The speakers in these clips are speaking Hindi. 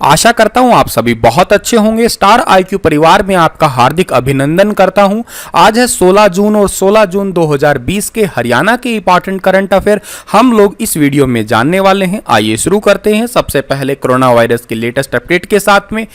आशा करता हूं आप सभी बहुत अच्छे होंगे। स्टार आईक्यू परिवार में आपका हार्दिक अभिनंदन करता हूं। आज है 16 जून और 16 जून 2020 के हरियाणा के इंपॉर्टेंट करंट अफेयर हम लोग इस वीडियो में जानने वाले हैं। आइए शुरू करते हैं। सबसे पहले कोरोना वायरस की लेटेस्ट अपडेट के साथ में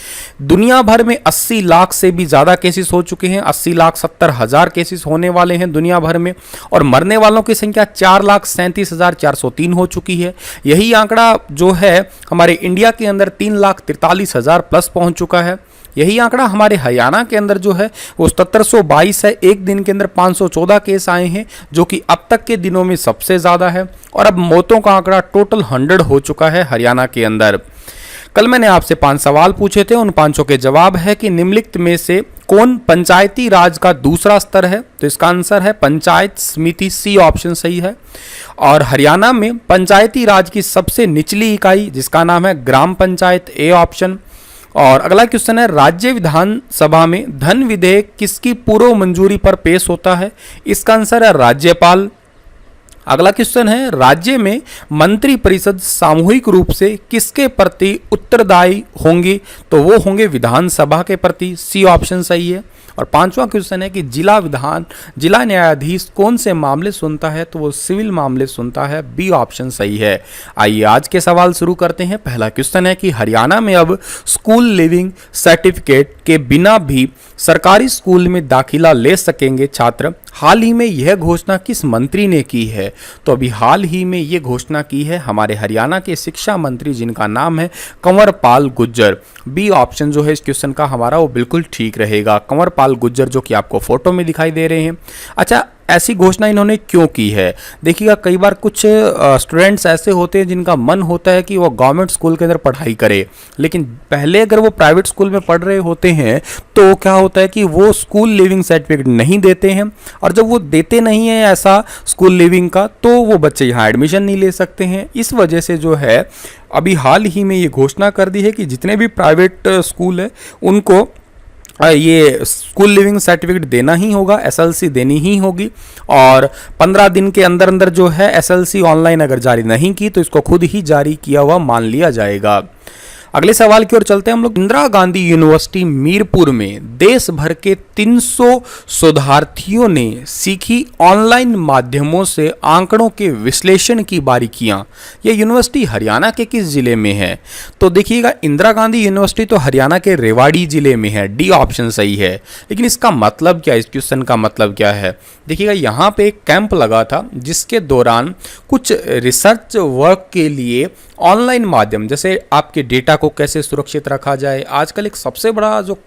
दुनिया भर में 80 लाख से भी ज्यादा केसेस हो चुके हैं। 80,70,000 केसेस होने वाले हैं दुनिया भर में और मरने वालों की संख्या 4,37,403 हो चुकी है। यही आंकड़ा जो है हमारे इंडिया के अंदर 3,43,000 प्लस पहुंच चुका है। यही आंकड़ा हमारे हरियाणा के अंदर जो है वो 7722 है। एक दिन के अंदर 514 केस आए हैं जो कि अब तक के दिनों में सबसे ज़्यादा है। और अब मौतों का आंकड़ा टोटल 100 हो चुका है हरियाणा के अंदर। कल मैंने आपसे 5 सवाल पूछे थे, उन 5 के जवाब है कि निम्नलिखित में से कौन पंचायती राज का दूसरा स्तर है। तो इसका आंसर है पंचायत समिति, सी ऑप्शन सही है। और हरियाणा में पंचायती राज की सबसे निचली इकाई जिसका नाम है ग्राम पंचायत, ए ऑप्शन। और अगला क्वेश्चन है राज्य विधानसभा में धन विधेयक किसकी पूर्व मंजूरी पर पेश होता है। इसका आंसर है राज्यपाल। अगला क्वेश्चन है राज्य में मंत्री परिषद सामूहिक रूप से किसके प्रति उत्तरदायी होंगी। तो वो होंगे विधानसभा के प्रति, सी ऑप्शन सही है। और 5वां क्वेश्चन है कि जिला न्यायाधीश कौन से मामले सुनता है। तो वो सिविल मामले सुनता है, बी ऑप्शन सही है। आइए आज के सवाल शुरू करते हैं। पहला क्वेश्चन है कि हरियाणा में अब स्कूल लिविंग सर्टिफिकेट के बिना भी सरकारी स्कूल में दाखिला ले सकेंगे छात्र। हाल ही में यह घोषणा किस मंत्री ने की है। तो अभी हाल ही में यह घोषणा की है हमारे हरियाणा के शिक्षा मंत्री जिनका नाम है कंवर पाल गुर्जर। बी ऑप्शन जो है इस क्वेश्चन का हमारा वो बिल्कुल ठीक रहेगा, कंवर पाल गुर्जर, जो कि आपको फोटो में दिखाई दे रहे हैं। अच्छा, ऐसी घोषणा इन्होंने क्यों की है। देखिएगा कई बार कुछ स्टूडेंट्स ऐसे होते हैं जिनका मन होता है कि वो गवर्नमेंट स्कूल के अंदर पढ़ाई करे, लेकिन पहले अगर वो प्राइवेट स्कूल में पढ़ रहे होते हैं तो क्या होता है कि वो स्कूल लिविंग सर्टिफिकेट नहीं देते हैं। और जब वो देते नहीं है ऐसा स्कूल लिविंग का तो वो बच्चे यहाँ एडमिशन नहीं ले सकते हैं। इस वजह से जो है अभी हाल ही में ये घोषणा कर दी है कि जितने भी प्राइवेट स्कूल है उनको ये स्कूल लिविंग सर्टिफिकेट देना ही होगा, एसएलसी देनी ही होगी। और 15 दिन के अंदर अंदर जो है एसएलसी ऑनलाइन अगर जारी नहीं की तो इसको खुद ही जारी किया हुआ मान लिया जाएगा। अगले सवाल की ओर चलते हैं हम लोग। इंदिरा गांधी यूनिवर्सिटी मीरपुर में देश भर के 300 शोधार्थियों ने सीखी ऑनलाइन माध्यमों से आंकड़ों के विश्लेषण की बारीकियां। यह यूनिवर्सिटी हरियाणा के किस जिले में है। तो देखिएगा इंदिरा गांधी यूनिवर्सिटी तो हरियाणा के रेवाड़ी जिले में है, डी ऑप्शन सही है। लेकिन इसका मतलब क्या, इस क्वेश्चन का मतलब क्या है। देखिएगा यहाँ पे एक कैंप लगा था जिसके दौरान कुछ रिसर्च वर्क के लिए ऑनलाइन माध्यम, जैसे आपके डेटा को कैसे सुरक्षित रखा जाए। आजकल एक सबसे बड़ा जो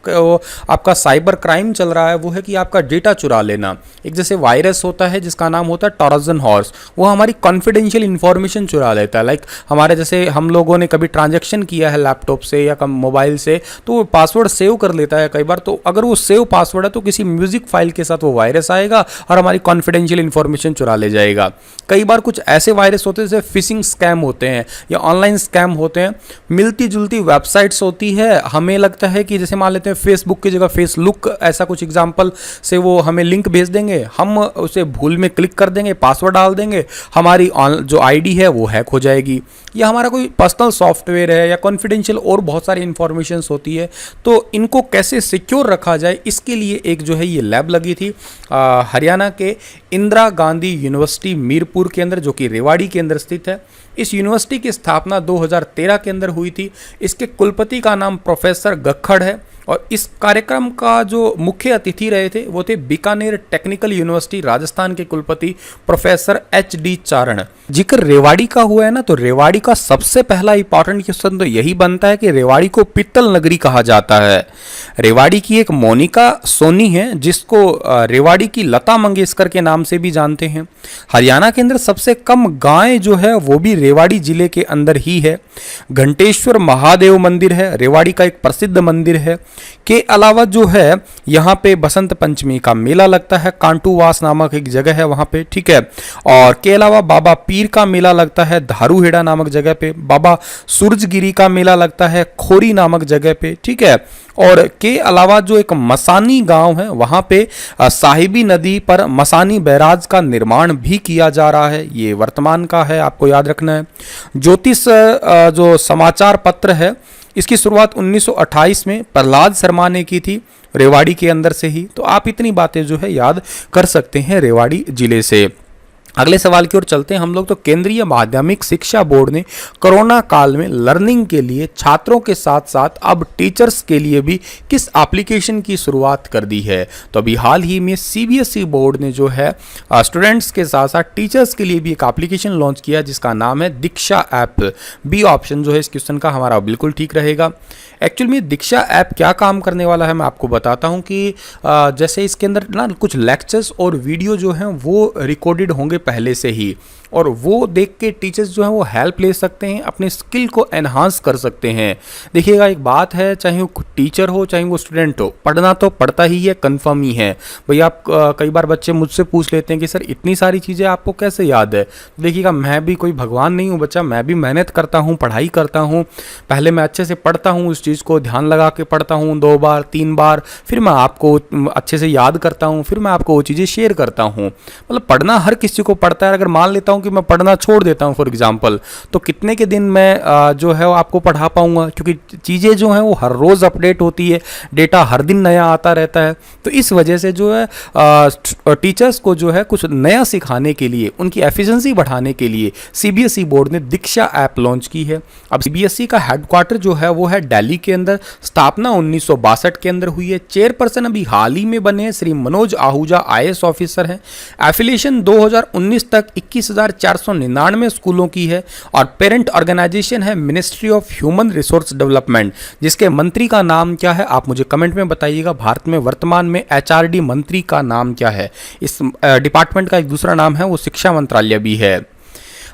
आपका साइबर क्राइम चल रहा है वो है कि आपका डेटा चुरा लेना। एक जैसे वायरस होता है जिसका नाम होता है ट्रोजन हॉर्स, वो हमारी कॉन्फिडेंशियल इंफॉर्मेशन चुरा लेता है। लाइक हमारे जैसे हम लोगों ने कभी ट्रांजैक्शन किया है लैपटॉप से या मोबाइल से तो वो पासवर्ड सेव कर लेता है कई बार। तो अगर वो सेव पासवर्ड है तो किसी म्यूजिक फाइल के साथ वो वायरस आएगा और हमारी कॉन्फिडेंशियल इंफॉर्मेशन चुरा ले जाएगा। कई बार कुछ ऐसे वायरस होते हैं जैसे फिशिंग स्कैम होते हैं या ऑनलाइन स्कैम होते हैं। मिलती जुलती वेबसाइट्स होती है, हमें लगता है कि जैसे मान लेते हैं फेसबुक की जगह फेसलुक, ऐसा कुछ एग्जांपल से वो हमें लिंक भेज देंगे, हम उसे भूल में क्लिक कर देंगे, पासवर्ड डाल देंगे, हमारी जो आईडी है वो हैक हो जाएगी। या हमारा कोई पर्सनल सॉफ्टवेयर है या कॉन्फिडेंशियल और बहुत सारी इंफॉर्मेशन होती है। तो इनको कैसे सिक्योर रखा जाए इसके लिए एक जो है ये लैब लगी थी हरियाणा के इंदिरा गांधी यूनिवर्सिटी मीरपुर के अंदर, जो कि रेवाड़ी के अंदर स्थित है। इस यूनिवर्सिटी की स्थापना 2013 के अंदर हुई थी। इसके कुलपति का नाम प्रोफेसर गक्खड़ है और इस कार्यक्रम का जो मुख्य अतिथि रहे थे वो थे बीकानेर टेक्निकल यूनिवर्सिटी राजस्थान के कुलपति प्रोफेसर एच.डी. चारण। जिक्र रेवाड़ी का हुआ है ना, तो रेवाड़ी का सबसे पहला इंपॉर्टेंट क्वेश्चन तो यही बनता है कि रेवाड़ी को पित्तल नगरी कहा जाता है। रेवाड़ी की एक मोनिका सोनी है जिसको रेवाड़ी की लता मंगेशकर के नाम से भी जानते हैं। हरियाणा के अंदर सबसे कम गायें जो है वो भी रेवाड़ी जिले के अंदर ही है। घंटेश्वर महादेव मंदिर है, रेवाड़ी का एक प्रसिद्ध मंदिर है। के अलावा जो है यहाँ पे बसंत पंचमी का मेला लगता है, कांटूवास नामक एक जगह है वहाँ पे, ठीक है। और के अलावा बाबा पीर का मेला लगता है धारूहेड़ा नामक जगह पे, बाबा सूरजगिरी का मेला लगता है खोरी नामक जगह पे, ठीक है। और के अलावा जो एक मसानी गांव है वहां पे साहिबी नदी पर मसानी बैराज का निर्माण भी किया जा रहा है, ये वर्तमान का है, आपको याद रखना है। ज्योतिष जो समाचार पत्र है इसकी शुरुआत 1928 में प्रहलाद शर्मा ने की थी, रेवाड़ी के अंदर से ही। तो आप इतनी बातें जो है याद कर सकते हैं रेवाड़ी जिले से। अगले सवाल की ओर चलते हैं हम लोग। तो केंद्रीय माध्यमिक शिक्षा बोर्ड ने कोरोना काल में लर्निंग के लिए छात्रों के साथ साथ अब टीचर्स के लिए भी किस एप्लीकेशन की शुरुआत कर दी है? तो अभी हाल ही में सीबीएसई बोर्ड ने जो है स्टूडेंट्स के साथ साथ टीचर्स के लिए भी एक एप्लीकेशन लॉन्च किया जिसका नाम है दीक्षा ऐप। बी ऑप्शन जो है इस क्वेश्चन का हमारा बिल्कुल ठीक रहेगा। एक्चुअल में दीक्षा ऐप क्या काम करने वाला है मैं आपको बताता हूं कि जैसे इसके अंदर ना कुछ लेक्चर्स और वीडियो जो हैं वो रिकॉर्डेड होंगे पहले से ही, और वो देख के टीचर्स जो हैं वो हेल्प ले सकते हैं, अपने स्किल को एनहांस कर सकते हैं। देखिएगा एक बात है, चाहे वो टीचर हो चाहे वो स्टूडेंट हो, पढ़ना तो पढ़ता ही है, कंफर्म ही है। भैया आप कई बार बच्चे मुझसे पूछ लेते हैं कि सर इतनी सारी चीज़ें आपको कैसे याद है? तो देखिएगा मैं भी कोई भगवान नहीं हूँ बच्चा, मैं भी मेहनत करता हूँ, पढ़ाई करता हूँ। पहले मैं अच्छे से पढ़ता हूँ, उस चीज़ को ध्यान लगा के पढ़ता हूँ 2 बार 3 बार, फिर मैं आपको अच्छे से याद करता हूँ, फिर मैं आपको वो चीज़ें शेयर करता हूँ। मतलब पढ़ना हर किसी को पड़ता है। अगर मान लेता हूँ कि मैं पढ़ना छोड़ देता हूँ फॉर एग्जांपल, तो कितने के दिन मैं जो है वो आपको पढ़ा पाऊंगा? क्योंकि चीज़ें जो हैं वो हर रोज़ अपडेट होती है, डेटा हर दिन नया आता रहता है। तो इस वजह से जो है टीचर्स को जो है कुछ नया सिखाने के लिए, उनकी एफिशिएंसी बढ़ाने के लिए सीबीएसई बोर्ड ने दीक्षा ऐप लॉन्च की है। अब सीबीएसई का हेडक्वार्टर जो है वो है दिल्ली के अंदर, स्थापना 1962 के अंदर हुई है। चेयरपर्सन अभी हाल ही में बने हैं श्री मनोज आहूजा, आईएएस ऑफिसर हैं। एफिलिएशन 2019 तक 21,499 स्कूलों की है और पेरेंट ऑर्गेनाइजेशन है ministry of human resource development, जिसके मंत्री का नाम क्या है आप मुझे कमेंट में बताइएगा। भारत में वर्तमान में एचआरडी मंत्री का नाम क्या है? इस डिपार्टमेंट का एक दूसरा नाम है वो शिक्षा मंत्रालय भी है।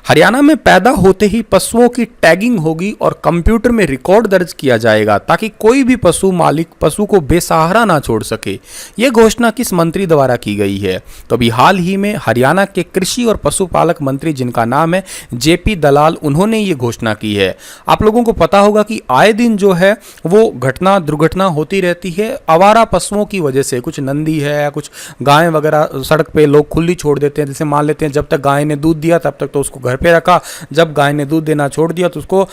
हरियाणा में पैदा होते ही पशुओं की टैगिंग होगी और कंप्यूटर में रिकॉर्ड दर्ज किया जाएगा ताकि कोई भी पशु मालिक पशु को बेसहारा ना छोड़ सके। यह घोषणा किस मंत्री द्वारा की गई है? तो अभी हाल ही में हरियाणा के कृषि और पशुपालक मंत्री जिनका नाम है जेपी दलाल, उन्होंने ये घोषणा की है। आप लोगों को पता होगा कि आए दिन जो है वो दुर्घटना होती रहती है आवारा पशुओं की वजह से। कुछ नंदी है या कुछ गायें वगैरह सड़क पे लोग खुली छोड़ देते हैं। जैसे मान लेते हैं जब तक गाय ने दूध दिया तब तक तो उसको पे रखा, जब गाय ने दूध देना छोड़ दिया तो उसको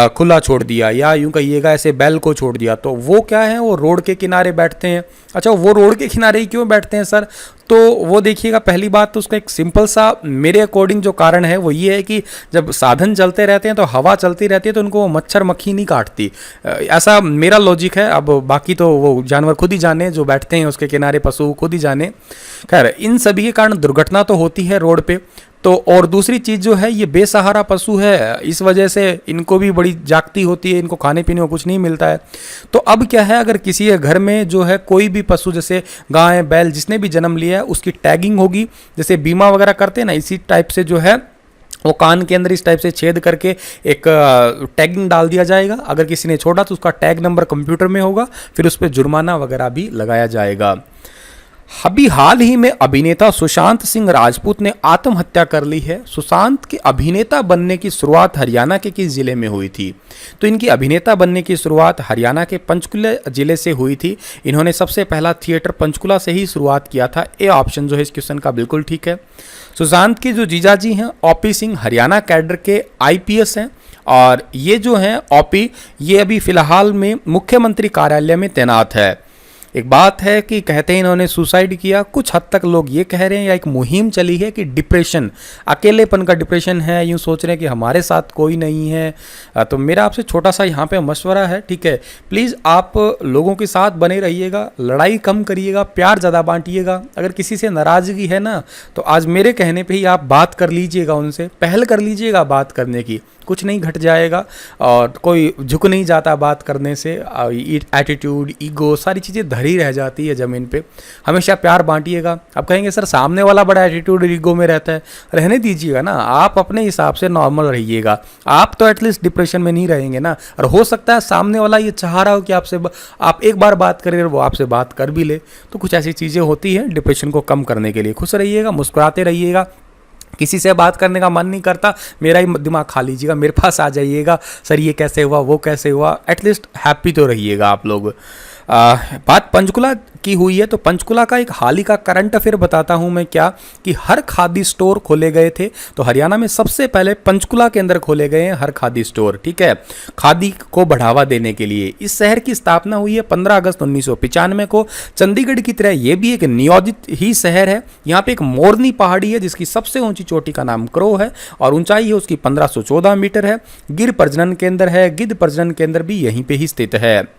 खुला छोड़ दिया, या यूं कहिएगा ऐसे बैल को छोड़ दिया। तो वो क्या है, वो रोड के किनारे बैठते हैं। अच्छा, वो रोड के किनारे ही क्यों बैठते हैं सर? तो वो देखिएगा, पहली बात तो उसका एक सिंपल सा मेरे अकॉर्डिंग जो कारण है वो ये है कि जब साधन चलते रहते हैं तो हवा चलती रहती है तो उनको मच्छर मक्खी नहीं काटती। ऐसा मेरा लॉजिक है। अब बाकी तो वो जानवर खुद ही जाने, जो बैठते हैं उसके किनारे पशु खुद ही जाने। खैर, इन सभी के कारण दुर्घटना तो होती है रोड पे। तो और दूसरी चीज़ जो है, ये बेसहारा पशु है, इस वजह से इनको भी बड़ी जागती होती है, इनको खाने पीने को कुछ नहीं मिलता है। तो अब क्या है, अगर किसी के घर में जो है कोई भी पशु, जैसे गाय बैल जिसने भी जन्म लिया है, उसकी टैगिंग होगी। जैसे बीमा वगैरह करते हैं ना, इसी टाइप से जो है वो कान के अंदर इस टाइप से छेद करके एक टैगिंग डाल दिया जाएगा। अगर किसी ने छोड़ा तो उसका टैग नंबर कंप्यूटर में होगा, फिर उस पर जुर्माना वगैरह भी लगाया जाएगा। अभी हाल ही में अभिनेता सुशांत सिंह राजपूत ने आत्महत्या कर ली है। सुशांत के अभिनेता बनने की शुरुआत हरियाणा के किस जिले में हुई थी? तो इनकी अभिनेता बनने की शुरुआत हरियाणा के पंचकुला जिले से हुई थी। इन्होंने सबसे पहला थिएटर पंचकुला से ही शुरुआत किया था। ए ऑप्शन जो है इस क्वेश्चन का बिल्कुल ठीक है। सुशांत के जो जीजाजी हैं ओपी सिंह, हरियाणा कैडर के आईपीएस हैं, और ये जो हैं ओपी, ये अभी फिलहाल में मुख्यमंत्री कार्यालय में तैनात है। एक बात है कि कहते हैं इन्होंने सुसाइड किया, कुछ हद तक लोग ये कह रहे हैं, या एक मुहिम चली है कि डिप्रेशन, अकेलेपन का डिप्रेशन है, यूँ सोच रहे हैं कि हमारे साथ कोई नहीं है। तो मेरा आपसे छोटा सा यहाँ पे मशवरा है, ठीक है, प्लीज़ आप लोगों के साथ बने रहिएगा, लड़ाई कम करिएगा, प्यार ज़्यादा बांटिएगा। अगर किसी से नाराज़गी है ना, तो आज मेरे कहने पे ही आप बात कर लीजिएगा, उनसे पहल कर लीजिएगा बात करने की, कुछ नहीं घट जाएगा और कोई झुक नहीं जाता बात करने से। एटीट्यूड, ईगो, सारी चीज़ें धरी रह जाती है ज़मीन पे। हमेशा प्यार बांटिएगा। आप कहेंगे सर सामने वाला बड़ा एटीट्यूड और ईगो में रहता है, रहने दीजिएगा ना, आप अपने हिसाब से नॉर्मल रहिएगा। आप तो एटलीस्ट डिप्रेशन में नहीं रहेंगे ना। और हो सकता है सामने वाला ये चाह रहा हो कि आपसे आप एक बार बात करें और वो आपसे बात कर भी ले। तो कुछ ऐसी चीज़ें होती हैं डिप्रेशन को कम करने के लिए। खुश रहिएगा, मुस्कुराते रहिएगा। किसी से बात करने का मन नहीं करता, मेरा ही दिमाग खा लीजिएगा, मेरे पास आ जाइएगा, सर ये कैसे हुआ, वो कैसे हुआ, एटलीस्ट हैप्पी तो रहिएगा आप लोग। बात पंचकुला की हुई है तो पंचकुला का एक हाल ही का करंट अफेयर बताता हूं मैं क्या, कि हर खादी स्टोर खोले गए थे। तो हरियाणा में सबसे पहले पंचकुला के अंदर खोले गए हैं हर खादी स्टोर, ठीक है, खादी को बढ़ावा देने के लिए। इस शहर की स्थापना हुई है 15 अगस्त 1995 को। चंडीगढ़ की तरह ये भी एक नियोजित ही शहर है। यहाँ पे एक मोरनी पहाड़ी है जिसकी सबसे ऊंची चोटी का नाम क्रो है और ऊंचाई है उसकी 1514 मीटर है। गिर प्रजनन केंद्र है, गिद्ध प्रजनन केंद्र भी यहीं पे ही स्थित है।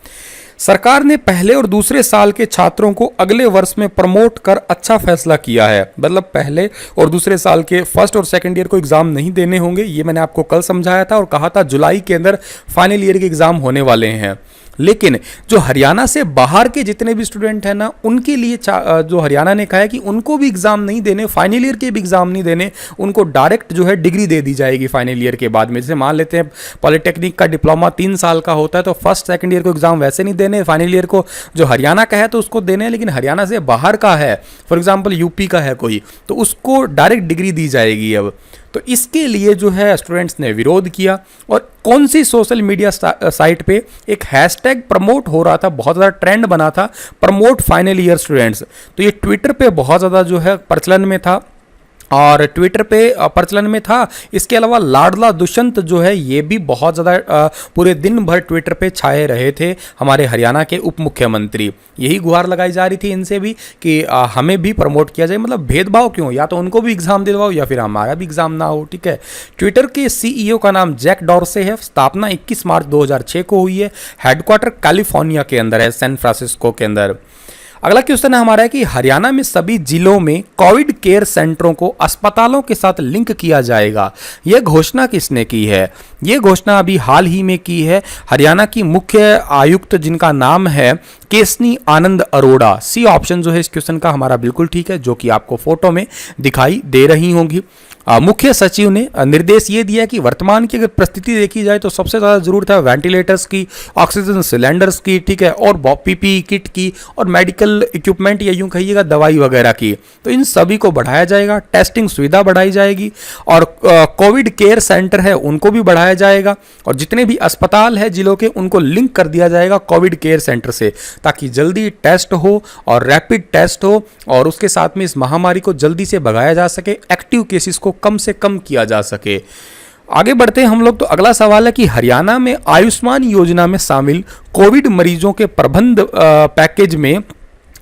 सरकार ने पहले और दूसरे साल के छात्रों को अगले वर्ष में प्रमोट कर अच्छा फैसला किया है। मतलब पहले और दूसरे साल के फर्स्ट और सेकंड ईयर को एग्जाम नहीं देने होंगे, ये मैंने आपको कल समझाया था और कहा था जुलाई के अंदर फाइनल ईयर के एग्जाम होने वाले हैं। लेकिन जो हरियाणा से बाहर के जितने भी स्टूडेंट हैं ना, उनके लिए जो हरियाणा ने कहा है कि उनको भी एग्जाम नहीं देने, फाइनल ईयर के भी एग्जाम नहीं देने, उनको डायरेक्ट जो है डिग्री दे दी जाएगी फाइनल ईयर के बाद में। जैसे मान लेते हैं पॉलिटेक्निक का डिप्लोमा 3 साल का होता है तो फर्स्ट सेकंड ईयर को एग्जाम वैसे नहीं देने, फाइनल ईयर को जो हरियाणा का है तो उसको देने, लेकिन हरियाणा से बाहर का है, फॉर एग्जाम्पल यूपी का है कोई, तो उसको डायरेक्ट डिग्री दी जाएगी अब। तो इसके लिए जो है स्टूडेंट्स ने विरोध किया और कौन सी सोशल मीडिया साइट पे एक हैशटैग प्रमोट हो रहा था, बहुत ज़्यादा ट्रेंड बना था, प्रमोट फाइनल ईयर स्टूडेंट्स। तो ये ट्विटर पे बहुत ज़्यादा जो है प्रचलन में था और ट्विटर पे प्रचलन में था। इसके अलावा लाडला दुष्यंत जो है ये भी बहुत ज़्यादा पूरे दिन भर ट्विटर पे छाए रहे थे, हमारे हरियाणा के उप मुख्यमंत्री। यही गुहार लगाई जा रही थी इनसे भी कि हमें भी प्रमोट किया जाए। मतलब भेदभाव क्यों, या तो उनको भी एग्जाम दिलवाओ या फिर हमारा भी एग्जाम ना हो, ठीक है। ट्विटर के सीईओ का नाम जैक डॉर्से है। स्थापना 21 मार्च 2006 को हुई है। हेडक्वार्टर कैलिफोर्निया के अंदर है, सैन फ्रांसिस्को के अंदर। अगला क्वेश्चन हमारा है कि हरियाणा में सभी जिलों में कोविड केयर सेंटरों को अस्पतालों के साथ लिंक किया जाएगा। यह घोषणा किसने की है? यह घोषणा अभी हाल ही में की है हरियाणा की मुख्य आयुक्त, जिनका नाम है केसनी आनंद अरोड़ा। सी ऑप्शन जो है इस क्वेश्चन का हमारा बिल्कुल ठीक है, जो कि आपको फोटो में दिखाई दे रही होंगी। मुख्य सचिव ने निर्देश ये दिया कि वर्तमान की अगर परिस्थिति देखी जाए तो सबसे ज़्यादा जरूरत है वेंटिलेटर्स की, ऑक्सीजन सिलेंडर्स की, ठीक है, और पीपीई किट की और मेडिकल इक्विपमेंट या यूं कहिएगा दवाई वगैरह की। तो इन सभी को बढ़ाया जाएगा, टेस्टिंग सुविधा बढ़ाई जाएगी और कोविड केयर सेंटर है उनको भी बढ़ाया जाएगा और जितने भी अस्पताल है जिलों के उनको लिंक कर दिया जाएगा कोविड केयर सेंटर से, ताकि जल्दी टेस्ट हो और रैपिड टेस्ट हो और उसके साथ में इस महामारी को जल्दी से भगाया जा सके, एक्टिव केसेस को कम से कम किया जा सके। आगे बढ़ते हैं हम लोग। तो अगला सवाल है कि हरियाणा में आयुष्मान योजना में शामिल कोविड मरीजों के प्रबंध पैकेज में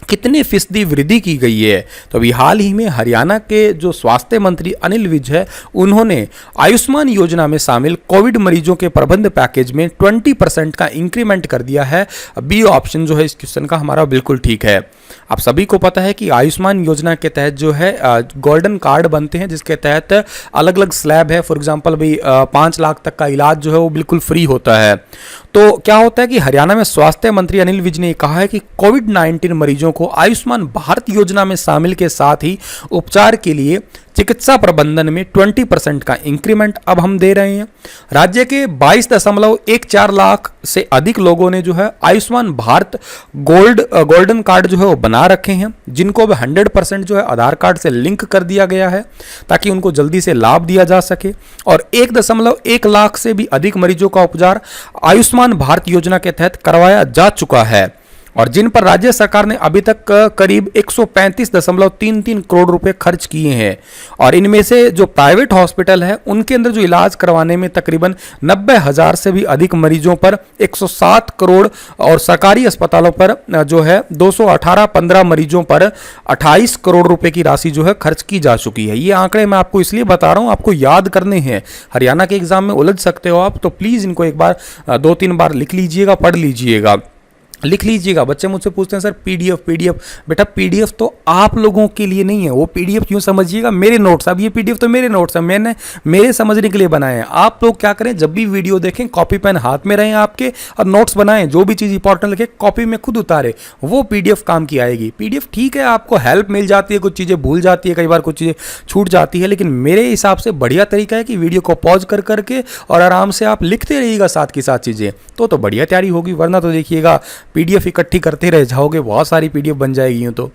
कितने फीसदी वृद्धि की गई है? तो अभी हाल ही में हरियाणा के जो स्वास्थ्य मंत्री अनिल विज है, उन्होंने आयुष्मान योजना में शामिल कोविड मरीजों के प्रबंध पैकेज में 20% का इंक्रीमेंट कर दिया है। बी ऑप्शन जो है इस क्वेश्चन का हमारा बिल्कुल ठीक है। आप सभी को पता है कि आयुष्मान योजना के तहत जो है गोल्डन कार्ड बनते हैं, जिसके तहत अलग अलग स्लैब है। फॉर एग्जांपल भाई 5 लाख तक का इलाज जो है वो बिल्कुल फ्री होता है। तो क्या होता है कि हरियाणा में स्वास्थ्य मंत्री अनिल विज ने कहा है कि कोविड-19 मरीजों को आयुष्मान भारत योजना में शामिल के साथ ही उपचार के लिए चिकित्सा प्रबंधन में 20% का इंक्रीमेंट अब हम दे रहे हैं। राज्य के 22.14 लाख से अधिक लोगों ने जो है आयुष्मान भारत गोल्डन कार्ड जो है वो बना रखे हैं, जिनको अब 100% जो है आधार कार्ड से लिंक कर दिया गया है ताकि उनको जल्दी से लाभ दिया जा सके। और 1.1 लाख से भी अधिक मरीजों का उपचार आयुष्मान भारत योजना के तहत करवाया जा चुका है और जिन पर राज्य सरकार ने अभी तक करीब 135.33 करोड़ रुपए खर्च किए हैं। और इनमें से जो प्राइवेट हॉस्पिटल है उनके अंदर जो इलाज करवाने में तकरीबन 90,000 से भी अधिक मरीजों पर 107 करोड़ और सरकारी अस्पतालों पर जो है 218 मरीजों पर 28 करोड़ रुपए की राशि जो है खर्च की जा चुकी है। ये आंकड़े मैं आपको इसलिए बता रहा हूं, आपको याद करने हैं, हरियाणा के एग्जाम में उलझ सकते हो आप, तो प्लीज इनको एक बार 2-3 बार लिख लीजिएगा, पढ़ लीजिएगा, लिख लीजिएगा। बच्चे मुझसे पूछते हैं सर पीडीएफ बेटा पीडीएफ तो आप लोगों के लिए नहीं है, वो पीडीएफ क्यों समझिएगा, मेरे नोट्स। अब ये पीडीएफ तो मेरे नोट्स हैं, मैंने मेरे समझने के लिए बनाए हैं। आप लोग क्या करें, जब भी वीडियो देखें कॉपी पेन हाथ में रहें आपके और नोट्स बनाएं, जो भी चीज़ इंपॉर्टेंट लिखे कॉपी में खुद उतारे, वो पीडीएफ काम की आएगी। पीडीएफ ठीक है, आपको हेल्प मिल जाती है, कुछ चीज़ें भूल जाती है, कई बार कुछ चीज़ें छूट जाती है, लेकिन मेरे हिसाब से बढ़िया तरीका है कि वीडियो को पॉज कर करके और आराम से आप लिखते रहिएगा साथ की साथ चीज़ें, तो बढ़िया तैयारी होगी। वरना तो देखिएगा पीडीएफ इकट्ठी करते रह जाओगे, बहुत सारी पीडीएफ बन जाएगी। तो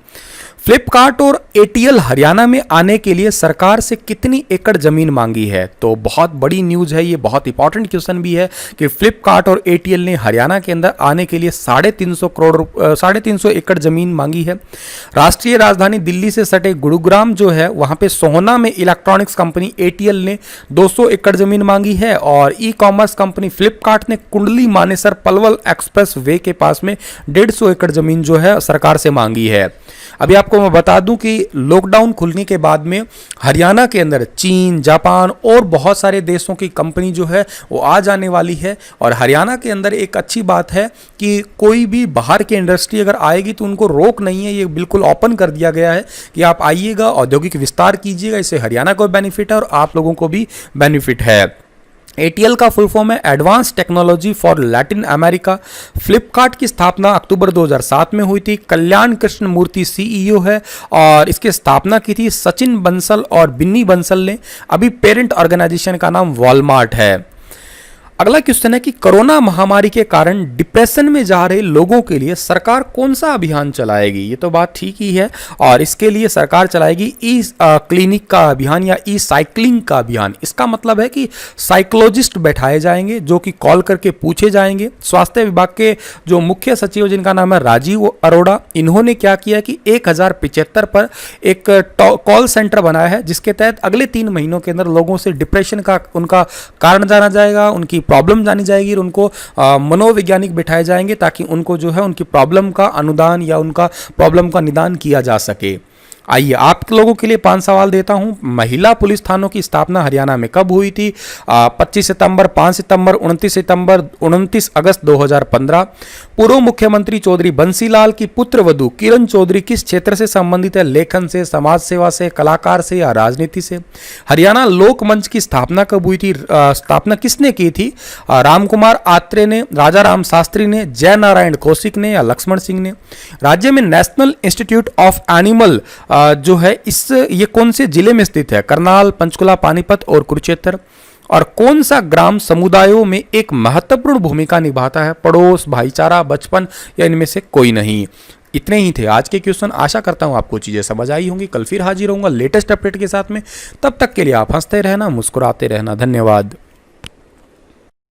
फ्लिपकार्ट और एटीएल हरियाणा में आने के लिए सरकार से कितनी एकड़ जमीन मांगी है? तो बहुत बड़ी न्यूज है ये, बहुत इंपॉर्टेंट क्वेश्चन भी है कि फ्लिपकार्ट और एटीएल ने हरियाणा के अंदर आने के लिए 350 एकड़ जमीन मांगी है। राष्ट्रीय राजधानी दिल्ली से सटे गुरुग्राम जो है वहां पे सोहना में इलेक्ट्रॉनिक्स कंपनी एटीएल ने 200 एकड़ जमीन मांगी है और ई कॉमर्स कंपनी फ्लिपकार्ट ने कुंडली मानेसर पलवल एक्सप्रेस वे के पास में 150 एकड़ जमीन जो है सरकार से मांगी है। अभी आपको मैं बता दूं कि लॉकडाउन खुलने के बाद में हरियाणा के अंदर चीन, जापान और बहुत सारे देशों की कंपनी जो है वो आ जाने वाली है और हरियाणा के अंदर एक अच्छी बात है कि कोई भी बाहर की इंडस्ट्री अगर आएगी तो उनको रोक नहीं है, ये बिल्कुल ओपन कर दिया गया है कि आप आइएगा, औद्योगिक विस्तार कीजिएगा, इससे हरियाणा को बेनिफिट है और आप लोगों को भी बेनिफिट है। एटीएल का फुल फॉर्म है advance technology for Latin America. Flipkart की स्थापना अक्टूबर 2007 में हुई थी। कल्याण कृष्ण मूर्ति सीईओ है और इसकी स्थापना की थी सचिन बंसल और बिन्नी बंसल ने। अभी पेरेंट ऑर्गेनाइजेशन का नाम वॉलमार्ट है। अगला क्वेश्चन है कि कोरोना महामारी के कारण डिप्रेशन में जा रहे लोगों के लिए सरकार कौन सा अभियान चलाएगी? ये तो बात ठीक ही है और इसके लिए सरकार चलाएगी ई क्लिनिक का अभियान या ई साइक्लिंग का अभियान। इसका मतलब है कि साइकोलॉजिस्ट बैठाए जाएंगे जो कि कॉल करके पूछे जाएंगे। स्वास्थ्य विभाग के जो मुख्य सचिव जिनका नाम है राजीव अरोड़ा, इन्होंने क्या किया कि 1075 पर एक कॉल सेंटर बनाया है जिसके तहत अगले 3 महीनों के अंदर लोगों से डिप्रेशन का उनका कारण जाना जाएगा, उनकी प्रॉब्लम जानी जाएगी और उनको मनोवैज्ञानिक बिठाए जाएंगे ताकि उनको जो है उनकी प्रॉब्लम का अनुदान या उनका प्रॉब्लम का निदान किया जा सके। आइए आप लोगों के लिए 5 सवाल देता हूं। महिला पुलिस थानों की स्थापना हरियाणा में कब हुई थी? 25 सितंबर, 5 सितंबर, 29 अगस्त 2015। पूर्व मुख्यमंत्री चौधरी बंसीलाल की पुत्र वधू किरण चौधरी किस क्षेत्र से संबंधित है? लेखन से, समाज सेवा से, कलाकार से या राजनीति से? हरियाणा लोक मंच की स्थापना कब हुई थी? स्थापना किसने की थी? रामकुमार आत्रे ने, राजा राम शास्त्री ने, जय नारायण कौशिक ने या लक्ष्मण सिंह ने? राज्य में नेशनल इंस्टीट्यूट ऑफ एनिमल जो है ये कौन से जिले में स्थित है? करनाल, पंचकुला, पानीपत और कुरुक्षेत्र। और कौन सा ग्राम समुदायों में एक महत्वपूर्ण भूमिका निभाता है? पड़ोस, भाईचारा, बचपन या इनमें से कोई नहीं। इतने ही थे आज के क्वेश्चन। आशा करता हूं आपको चीजें समझ आई होंगी। कल फिर हाजिर होऊंगा लेटेस्ट अपडेट के साथ में। तब तक के लिए आप हंसते रहना, मुस्कुराते रहना। धन्यवाद।